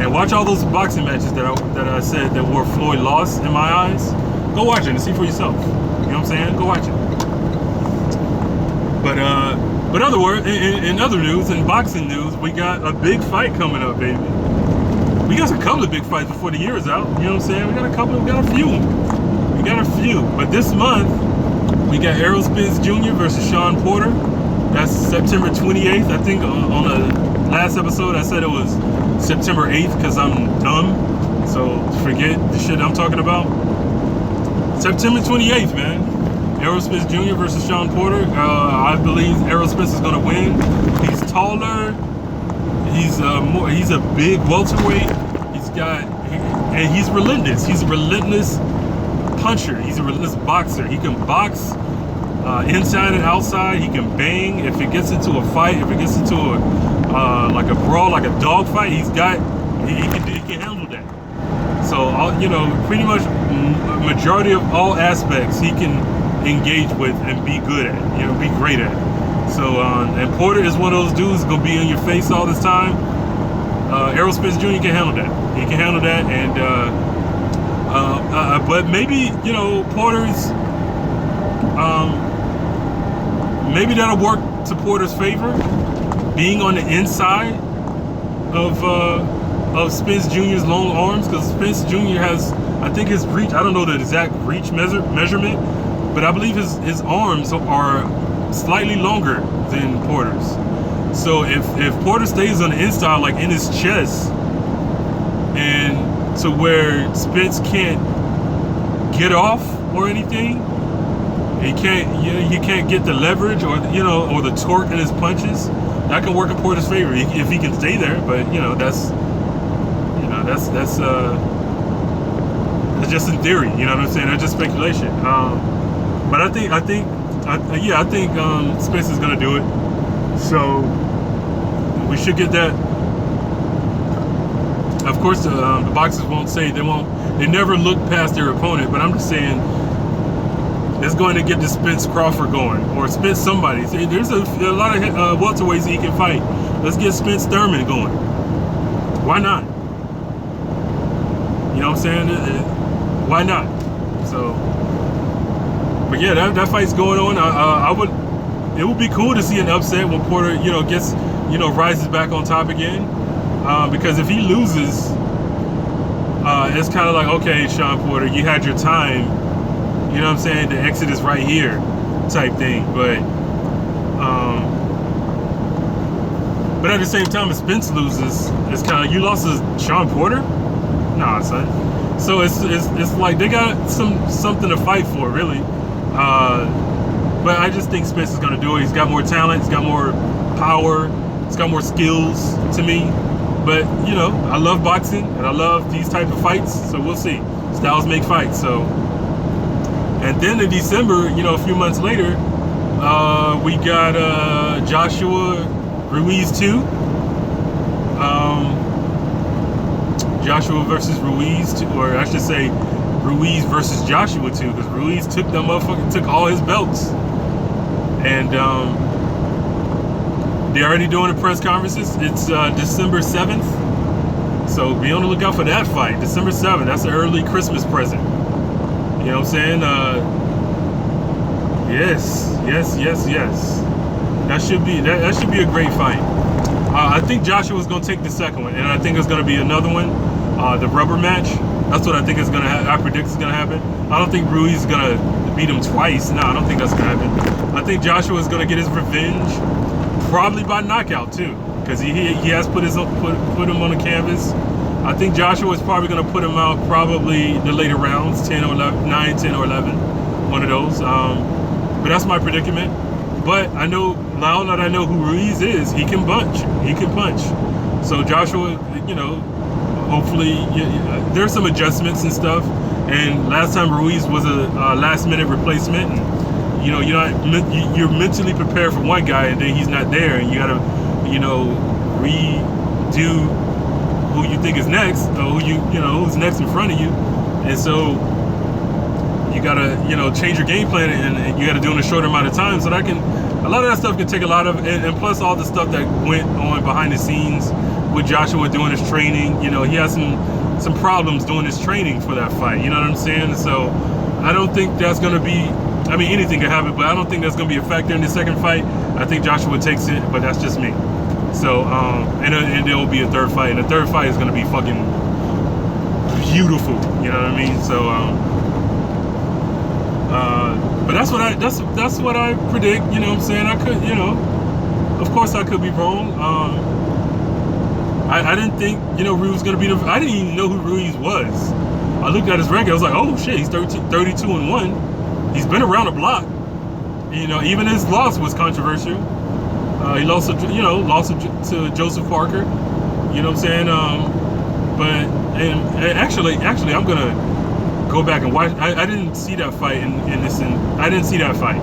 and watch all those boxing matches that I said that were Floyd lost in my eyes. Go watch it and see for yourself. You know what I'm saying? Go watch it. But in other news, in boxing news, we got a big fight coming up, baby. We got a couple of big fights before the year is out. You know what I'm saying? We got a few. But this month, we got Errol Spence Jr. versus Sean Porter. That's September 28th. I think on the last episode I said it was September 8th because I'm dumb. So forget the shit I'm talking about. September 28th, man. Errol Spence Jr. versus Sean Porter. I believe Errol Spence is gonna win. He's taller. He's a big welterweight. He's relentless. He's a relentless puncher. He's a relentless boxer. He can box inside and outside. He can bang. If it gets into a fight, if it gets into like a brawl, like a dog fight, he can handle that. So pretty much majority of all aspects he can engage with and be good at, be great at. So and Porter is one of those dudes gonna be in your face all this time. Errol Spence Jr. can handle that. He can handle that, and but maybe Porter's maybe that'll work to Porter's favor, being on the inside of Spence Jr.'s long arms, because Spence Jr. has, I think his reach, I don't know the exact reach measurement, but I believe his arms are slightly longer than Porter's. So if Porter stays on the inside, like in his chest, and to where Spence can't get off or anything, he can't get the leverage or the torque in his punches, that can work in Porter's favor if he can stay there. But that's just in theory. You know what I'm saying? That's just speculation. But I think Spence is gonna do it. So we should get that. Of course, the boxers won't say they never look past their opponent. But I'm just saying, it's going to get the Spence Crawford going, or Spence somebody. See, there's a lot of welterweights he can fight. Let's get Spence Thurman going. Why not? You know what I'm saying? Why not? So, but yeah, that fight's going on. It would be cool to see an upset when Porter, gets, rises back on top again. Because if he loses, it's kind of like, okay, Sean Porter, you had your time. You know what I'm saying? The exit is right here, type thing. But at the same time, if Spence loses, it's kind of, you lost to Sean Porter? Nah, son. So it's like they got something to fight for, really. But I just think Spence is gonna do it. He's got more talent. He's got more power. He's got more skills to me. But I love boxing and I love these type of fights. So we'll see. Styles make fights. So, and then in December, a few months later, we got Joshua Ruiz 2. Joshua versus Ruiz 2, or I should say Ruiz versus Joshua 2, because Ruiz took all his belts. And they're already doing the press conferences. It's December 7th. So be on the lookout for that fight. December 7th. That's an early Christmas present. You know what I'm saying? Yes. That should be a great fight. I think Joshua's gonna take the second one, and I think it's gonna be another one, the rubber match. That's what I think is gonna I predict is gonna happen. I don't think Ruiz is gonna beat him twice. No, I don't think that's gonna happen. I think Joshua is gonna get his revenge, probably by knockout too, because he has put him on the canvas. I think Joshua is probably gonna put him out probably the later rounds, 10 or 11, 9, 10 or 11, one of those. But that's my predicament. But I know now that I know who Ruiz is, he can punch. He can punch. So Joshua, you know, hopefully there's some adjustments and stuff. And last time Ruiz was a last-minute replacement. And, you know, you're mentally prepared for one guy, and then he's not there, and you gotta, you know, redo who you think is next, or who's next in front of you. And so you gotta, you know, change your game plan, and you gotta do it in a shorter amount of time. So that a lot of that stuff can take a lot of, and plus all the stuff that went on behind the scenes with Joshua doing his training. You know, he has some problems doing his training for that fight. You know what I'm saying? So I don't think that's gonna be, I mean, anything can happen, but I don't think that's gonna be a factor in the second fight. I think Joshua takes it, but that's just me. So, and there will be a third fight, and the third fight is gonna be fucking beautiful. You know what I mean? So, but that's what I predict. You know what I'm saying? I could, you know, of course I could be wrong. I didn't think, you know, Ruiz was gonna be I didn't even know who Ruiz was. I looked at his record. I was like, oh shit, he's 32-1. He's been around the block. You know, even his loss was controversial. He lost to Joseph Parker. You know what I'm saying? But actually, I'm gonna go back and watch. I didn't see that fight I didn't see that fight.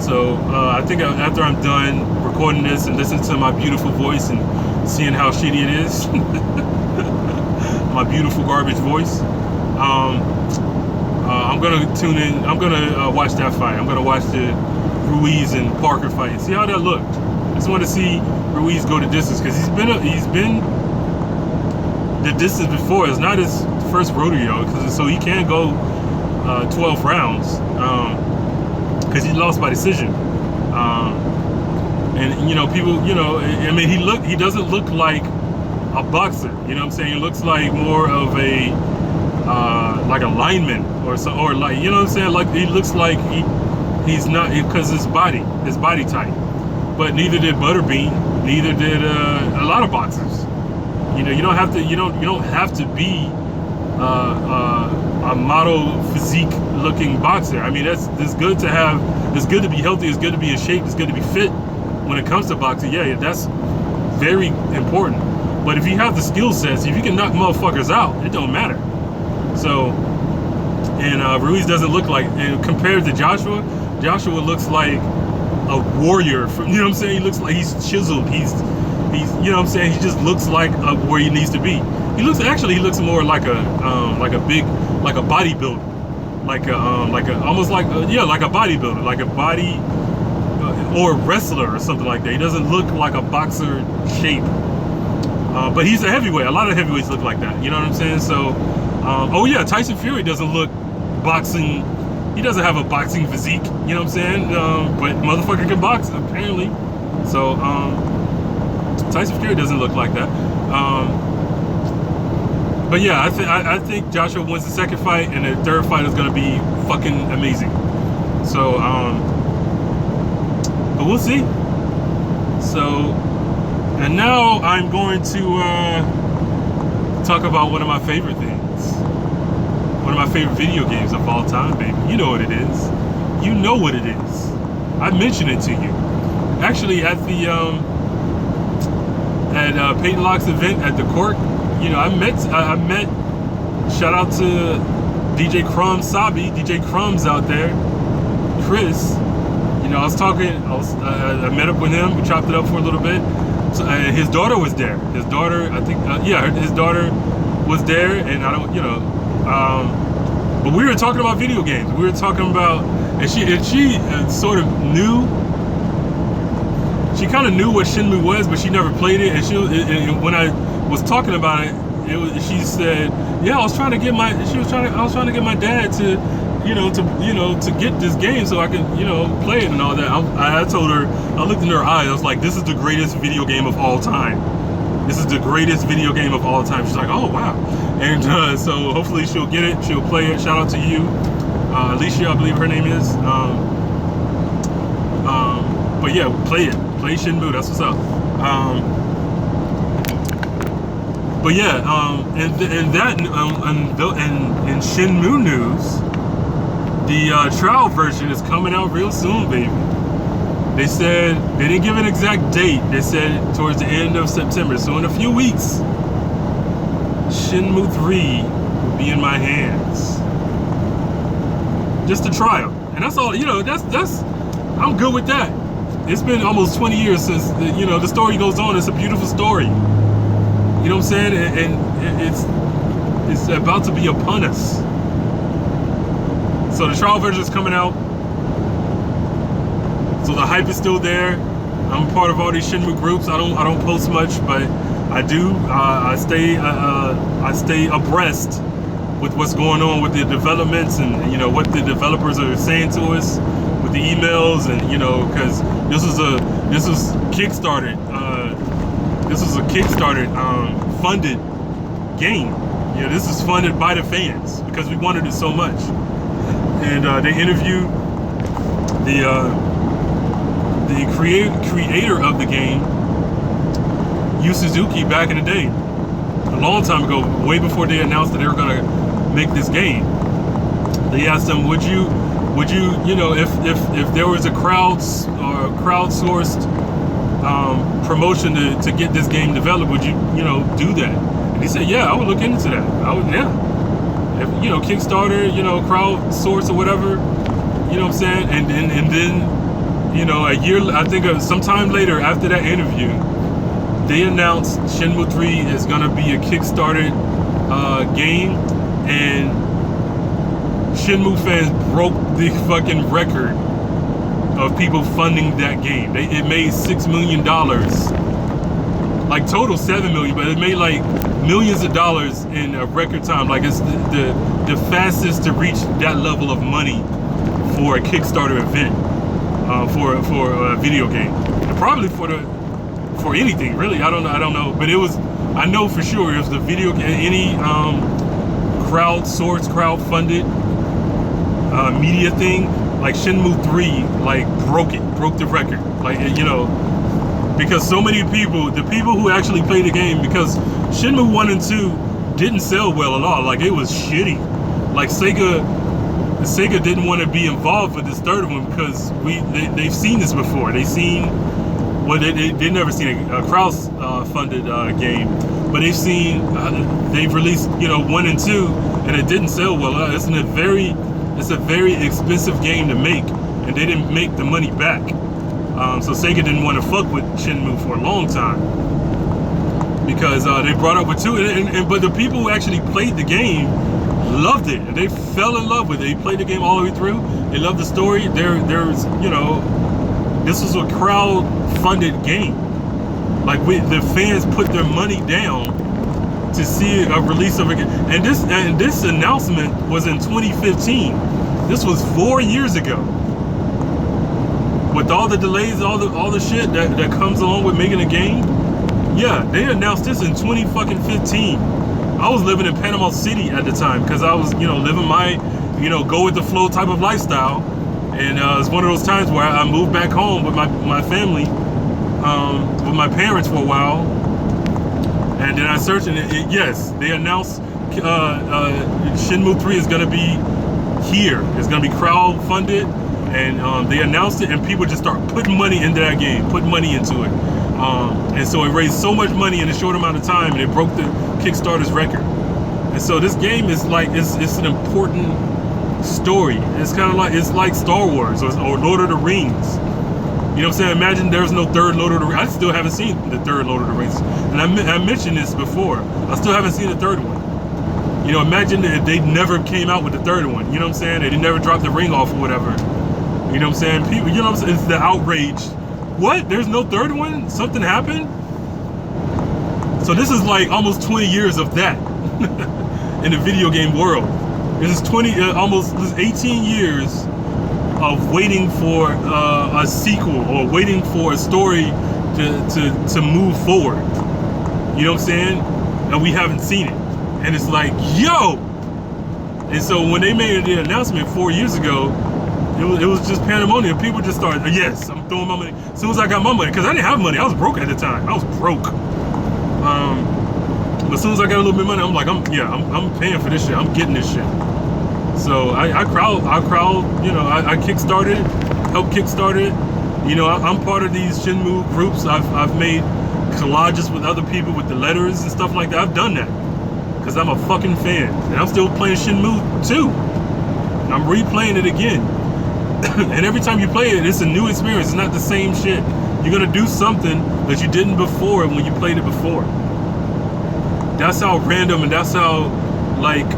So I think after I'm done recording this and listening to my beautiful voice and seeing how shitty it is, my beautiful garbage voice, I'm gonna tune in. I'm gonna watch that fight. I'm gonna watch the Ruiz and Parker fight and see how that looked. I just want to see Ruiz go the distance, because he's been the distance before. It's not his first rodeo, so he can go 12 rounds, because he lost by decision. And you know, people, you know, I mean, he doesn't look like a boxer. You know what I'm saying? He looks like more of a like a lineman or like, you know what I'm saying? Like, he looks like he's not, because his body type. But neither did Butterbean. Neither did a lot of boxers. You know, you don't have to be a model physique looking boxer. I mean, it's good to have. It's good to be healthy. It's good to be in shape. It's good to be fit. When it comes to boxing, yeah, that's very important. But if you have the skill sets, if you can knock motherfuckers out, it don't matter. So, and Ruiz doesn't look like, and compared to Joshua looks like a warrior. You know what I'm saying? He looks like he's chiseled. He's you know what I'm saying? He just looks like where he needs to be. He looks more like a bodybuilder, like a bodybuilder, like a body. Or a wrestler or something like that. He doesn't look like a boxer shape. But he's a heavyweight. A lot of heavyweights look like that. You know what I'm saying? So, oh yeah, Tyson Fury doesn't look boxing. He doesn't have a boxing physique. You know what I'm saying? But motherfucker can box, apparently. So, Tyson Fury doesn't look like that. But yeah, I think Joshua wins the second fight, and the third fight is going to be fucking amazing. So, but we'll see. So, and now I'm going to talk about one of my favorite things. One of my favorite video games of all time, baby. You know what it is. You know what it is. I mentioned it to you. Actually, at the Peyton Locke's event at the court, you know, I met. Shout out to DJ Crumbs Sabi, DJ Crumbs out there, Chris. You know, I met up with him. We chopped it up for a little bit. So, his daughter was there. His daughter, I think, his daughter was there, and I don't, you know, but we were talking about video games. We were talking about, and she sort of knew. She kind of knew what Shenmue was, but she never played it. And when I was talking about it, she said, "Yeah, I was trying to get my dad to get this game so I could, you know, play it and all that." I told her, I looked in her eyes, I was like, "This is the greatest video game of all time." This is the greatest video game of all time. She's like, oh wow. And so hopefully she'll get it. She'll play it. Shout out to you, Alicia, I believe her name is. But yeah, play it. Play Shenmue. That's what's up. But yeah, and Shenmue news, the trial version is coming out real soon, baby. They said, they didn't give an exact date. They said towards the end of September. So in a few weeks, Shenmue 3 will be in my hands. Just a trial. And that's all, that's I'm good with that. It's been almost 20 years since, the story goes on. It's a beautiful story. You know what I'm saying? And it's about to be upon us. So the trial version is coming out. So the hype is still there. I'm a part of all these Shenmue groups. I don't post much, but I do. I stay abreast with what's going on with the developments and what the developers are saying to us with the emails, and because this was Kickstarted. This was a Kickstarted funded game. This is funded by the fans because we wanted it so much. And they interviewed the creator of the game, Yu Suzuki, back in the day, a long time ago, way before they announced that they were gonna make this game. They asked him, would you, if there was a crowdsourced promotion to get this game developed, would you, do that? And he said, yeah, I would look into that. I would, yeah. If, Kickstarter, crowdsource or whatever, you know what I'm saying? And then, a year, I think sometime later after that interview, they announced Shenmue 3 is gonna be a Kickstarter game, and Shenmue fans broke the fucking record of people funding that game. It made $6 million, like total $7 million, but it made like millions of dollars in a record time. Like it's the fastest to reach that level of money for a Kickstarter event, for a video game, and probably for anything really. I don't know, but it was. I know for sure it was the video game. Any crowd-funded media thing, like Shenmue 3, like broke the record, like because so many people, the people who actually played the game, because Shenmue 1 and 2 didn't sell well at all. Like it was shitty. Like Sega didn't want to be involved with this third one because they've seen this before. They've seen, well, they've never seen a crowd-funded game, but they've released 1 and 2, and it didn't sell well. It's a very expensive game to make, and they didn't make the money back. So Sega didn't want to fuck with Shenmue for a long time because they brought up with 2, but the people who actually played the game loved it, and they fell in love with it. They played the game all the way through. They loved the story. There's this was a crowd-funded game. Like the fans put their money down to see a release of a game. And this announcement was in 2015. This was 4 years ago. With all the delays, all the shit that comes along with making a game. Yeah, they announced this in 2015. I was living in Panama City at the time because I was, living my, go with the flow type of lifestyle. And it was one of those times where I moved back home with my family, with my parents for a while. And then I searched, and yes, they announced Shenmue 3 is going to be here. It's going to be crowd-funded, and they announced it, and people just start putting money into that game, putting money into it. And so it raised so much money in a short amount of time, and it broke the Kickstarter's record. And so this game is like, it's an important story. It's kind of like, it's like Star Wars or Lord of the Rings. You know what I'm saying? Imagine there's no third Lord of the Rings. I still haven't seen the third Lord of the Rings. And I mentioned this before. I still haven't seen the third one. Imagine if they never came out with the third one. You know what I'm saying? They never dropped the ring off or whatever. You know what I'm saying? People, you know what I'm saying? It's the outrage. What? There's no third one? Something happened? So this is like almost 20 years of that in the video game world. This is almost 18 years of waiting for a sequel or waiting for a story to move forward. You know what I'm saying? And we haven't seen it. And it's like, yo! And so when they made the announcement 4 years ago, it was just pandemonium. People just started, yes, I'm throwing my money. As soon as I got my money, because I didn't have money. I was broke at the time. I was broke. But as soon as I got a little bit of money, I'm like, I'm paying for this shit. I'm getting this shit. So I kickstarted it, helped kickstart it. You know, I'm part of these Shenmue groups. I've made collages with other people with the letters and stuff like that. I've done that because I'm a fucking fan, and I'm still playing Shenmue 2. And I'm replaying it again. And every time you play it, it's a new experience. It's not the same shit. You're gonna do something that you didn't before when you played it before. That's how random, and that's how like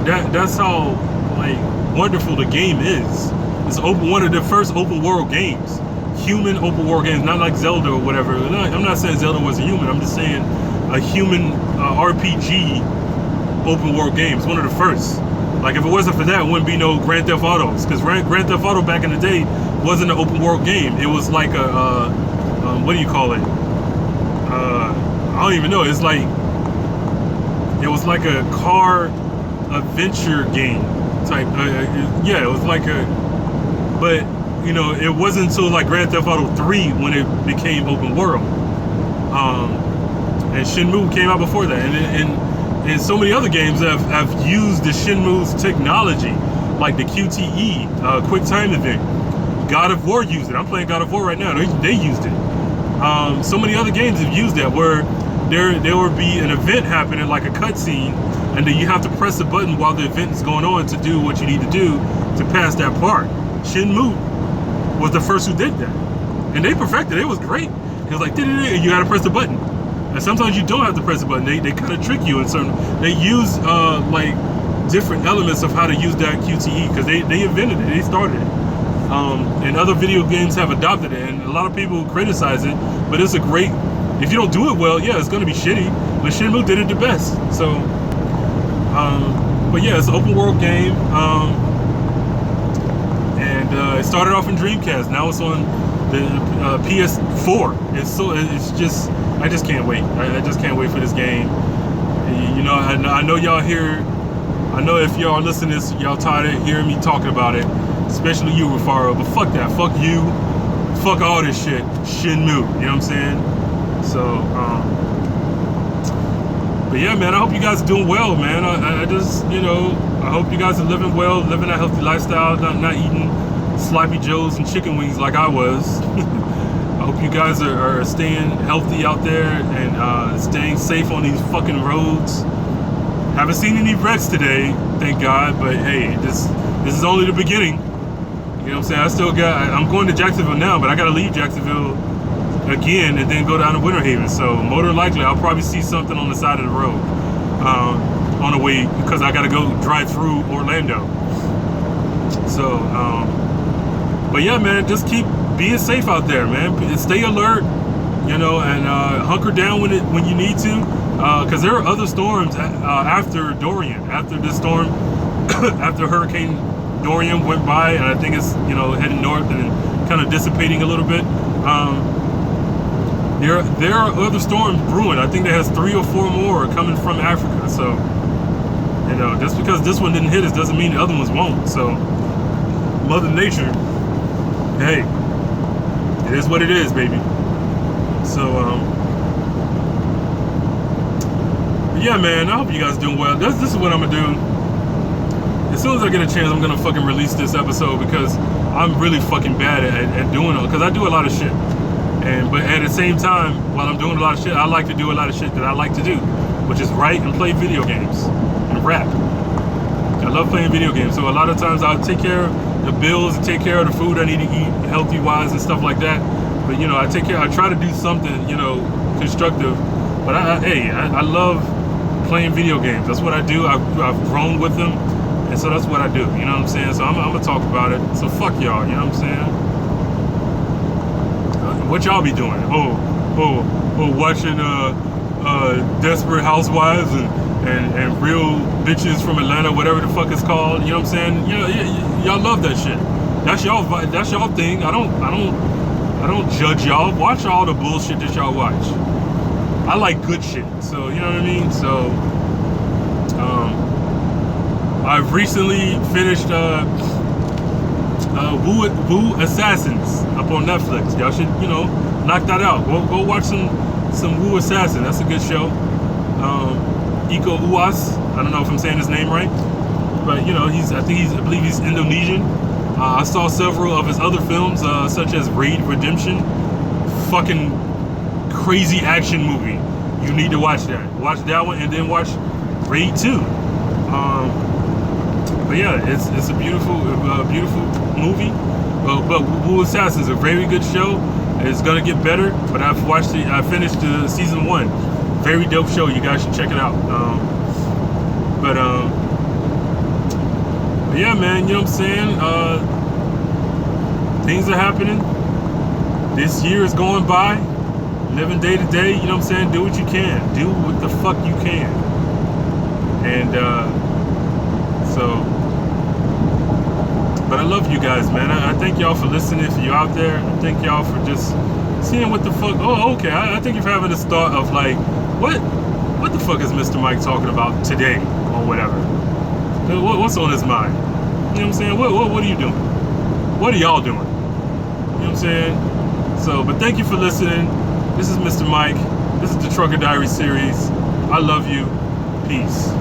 that's how like wonderful the game is. It's one of the first open world games, human open world games, not like Zelda or whatever. I'm not saying Zelda was a human. I'm just saying a human RPG open world game. It's one of the first. Like if it wasn't for that, it wouldn't be no Grand Theft Autos, because Grand Theft Auto back in the day wasn't an open world game. It was like a what do you call it? I don't even know. It was like a car adventure game type. Yeah, it was like but you know, it wasn't until like Grand Theft Auto 3 when it became open world. And Shenmue came out before that, and so many other games have used the Shenmue's technology, like the QTE, quick time event. God of War used it. I'm playing God of War right now. They used it. So many other games have used that, where there would be an event happening, like a cutscene, and then you have to press a button while the event is going on to do what you need to do to pass that part. Shenmue was the first who did that, and they perfected it. It was great. It was like, and you got to press the button. And sometimes you don't have to press the button. They kind of trick you in certain. They use like different elements of how to use that QTE, because they invented it. They started it. And other video games have adopted it, and a lot of people criticize it, but it's a great. If you don't do it well, yeah, it's going to be shitty. But Shenmue did it the best. So, but yeah, it's an open world game. And it started off in Dreamcast. Now it's on the PS4. I just can't wait. I just can't wait for this game. You know, I know y'all here. I know if y'all listening to this, y'all tired of hearing me talking about it, especially you, Rufaro. But fuck that. Fuck you. Fuck all this shit. Shenmue. You know what I'm saying? So, but yeah, man, I hope you guys are doing well, man. I just, you know, I hope you guys are living well, living a healthy lifestyle, not eating Sloppy Joes and chicken wings like I was. I hope you guys are staying healthy out there and staying safe on these fucking roads. Haven't seen any wrecks today, thank God, but hey, this is only the beginning. You know what I'm saying? I'm going to Jacksonville now, but I gotta leave Jacksonville again and then go down to Winter Haven. So more than likely, I'll probably see something on the side of the road on the way, because I gotta go drive through Orlando. So, but yeah, man, just keep being safe out there, man. Stay alert, you know, and hunker down when you need to, because there are other storms after Dorian. After this storm, after Hurricane Dorian went by, and I think it's, you know, heading north and kind of dissipating a little bit. There are other storms brewing. I think there has 3 or 4 more coming from Africa. So, you know, just because this one didn't hit us doesn't mean the other ones won't. So, Mother Nature, hey, it is what it is, baby. So, yeah, man, I hope you guys are doing well. This is what I'm gonna do. As soon as I get a chance, I'm gonna fucking release this episode, because I'm really fucking bad at doing it, because I do a lot of shit. But at the same time, while I'm doing a lot of shit, I like to do a lot of shit that I like to do, which is write and play video games and rap. I love playing video games, so a lot of times I'll take care of the bills and take care of the food I need to eat, healthy wise and stuff like that. But you know, I try to do something, you know, constructive. But I love playing video games. That's what I do. I've grown with them, and so that's what I do. You know what I'm saying? So I'm gonna talk about it. So fuck y'all. You know what I'm saying? What y'all be doing? Watching Desperate Housewives and Real Bitches from Atlanta, whatever the fuck it's called. You know what I'm saying? You know, y'all love that shit. That's y'all thing. I I don't judge y'all. Watch all the bullshit that y'all watch. I like good shit, so you know what I mean. So, I've recently finished Wu Assassins up on Netflix. Y'all should, knock that out. Go watch some Wu Assassin. That's a good show. Iko Uwais. I don't know if I'm saying his name right, but I believe he's Indonesian. I saw several of his other films, such as Raid Redemption. Fucking crazy action movie. You need to watch that. Watch that one and then watch Raid 2. But yeah, it's a beautiful movie. But Wu Assassin is a very good show. It's gonna get better. But I finished season 1. Very dope show. You guys should check it out. But yeah, man. You know what I'm saying? Things are happening. This year is going by. Living day to day. You know what I'm saying? Do what you can. Do what the fuck you can. And but I love you guys, man. I thank y'all for listening. If you're out there, I thank y'all for just seeing what the fuck. Oh, okay. I think you're having this thought of like, what the fuck is Mr. Mike talking about today or whatever? What's on his mind? You know what I'm saying? What are you doing? What are y'all doing? You know what I'm saying? So, but thank you for listening. This is Mr. Mike. This is the Trucker Diary series. I love you. Peace.